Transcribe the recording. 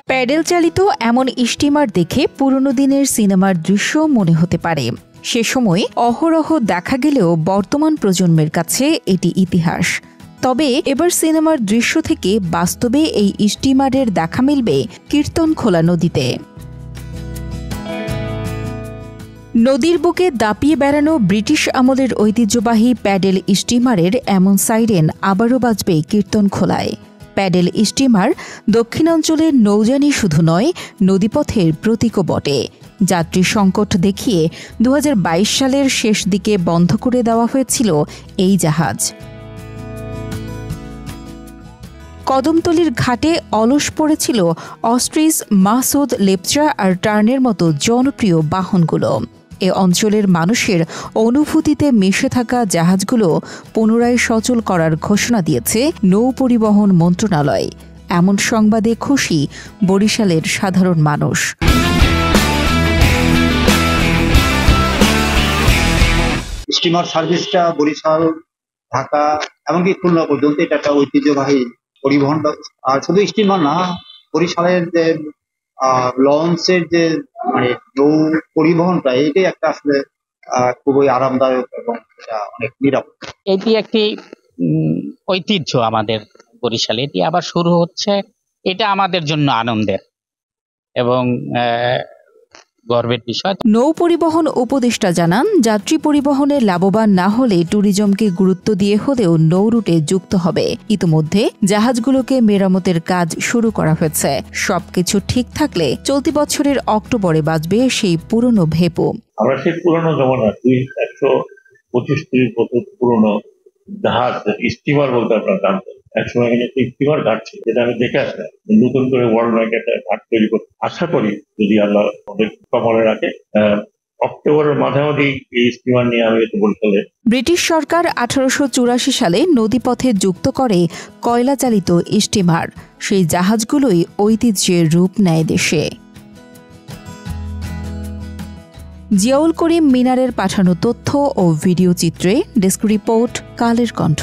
Pedal চালিত এমন steamer দেখে পুরনো দিনের সিনেমার দৃশ্য মনে হতে পারে। সে সময় অহরহ দেখা গেলেও বর্তমান প্রজন্মের কাছে এটি ইতিহাস। তবে এবার সিনেমার দৃশ্য থেকে বাস্তবে এই স্টিমারের দেখা মিলবে কীর্তনখোলা নদীতে। নদীর বুকে দাপিয়ে বেড়ানো ব্রিটিশ আমলের ঐতিহ্যবাহী প্যাডেল স্টিমারের এমন সাইরেন আবারও বাজবে কীর্তনখোলায়। প্যাডেল স্টিমার দক্ষিণাঞ্চলের নৌযানী শুধু নয়, নদীপথের প্রতীকও বটে। যাত্রী সংকট দেখিয়ে 2022 সালের শেষ দিকে বন্ধ করে দেওয়া হয়েছিল এই জাহাজ। কদমতলীর ঘাটে অলস পড়েছিল অস্ট্রিচ, মাসুদ, লেপচা আর টার্নের মতো জনপ্রিয় বাহনগুলো। এ অঞ্চলের মানুষের অনুভূতিতে মিশে থাকা জাহাজগুলো পুনরায় সচল করার ঘোষণা দিয়েছে নৌ পরিবহন মন্ত্রণালয়। এমন সংবাদে খুশি বরিশালের সাধারণ মানুষ। স্টিমার সার্ভিসটা বরিশাল, ঢাকা এমনকি খুলনা পর্যন্ত এটা একটা ঐতিহ্যবাহী পরিবহন ব্যবস্থা। আর শুধু স্টিমার না, বরিশালের যে লঞ্চের যে নৌ পরিবহনটা, এটাই একটা আসলে খুবই আরামদায়ক এবং অনেক নিরাপদ। এটি একটি ঐতিহ্য আমাদের বরিশালে, এটি আবার শুরু হচ্ছে। এটা আমাদের জন্য আনন্দের এবং গর্বের বিষয়। নৌ পরিবহন উপদেষ্টা জানান, যাত্রী পরিবহনে লাভবান না হলে ট্যুরিজমকে গুরুত্ব দিয়ে হলেও নৌ রুটে যুক্ত হবে। ইতোমধ্যে জাহাজগুলোকে মেরামতের কাজ শুরু করা হয়েছে। সবকিছু ঠিক থাকলে চলতি বছরের অক্টোবরে বাজবে সেই পুরনো ভেপু। আমরা সেই পুরনো জমানা 125-30 বছর পুরনো জাহাজ, স্টিমার বলতে আপনারা জানতেন। একসময় এখানে স্টিমার ঘাট ছিল, যেটা আমি দেখে আসলাম। নতুন করে ওয়ার্ল্ড ব্যাংক একটা ঘাট তৈরি করতে আশা করি, যদি আল্লাহ আমাদের কপালে রাখে, অক্টোবরের মাঝামাঝি এই স্টিমার নিয়ে আমি বরিশালে। ব্রিটিশ সরকার 1884 সালে নদীপথে যুক্ত করে কয়লা চালিত স্টিমার। সেই জাহাজগুলোই ঐতিহ্যের রূপ নেয় দেশে। জিয়াউল করিম মিনারের পাঠানো তথ্য ও ভিডিও চিত্রে ডেস্ক রিপোর্ট, কালের কণ্ঠ।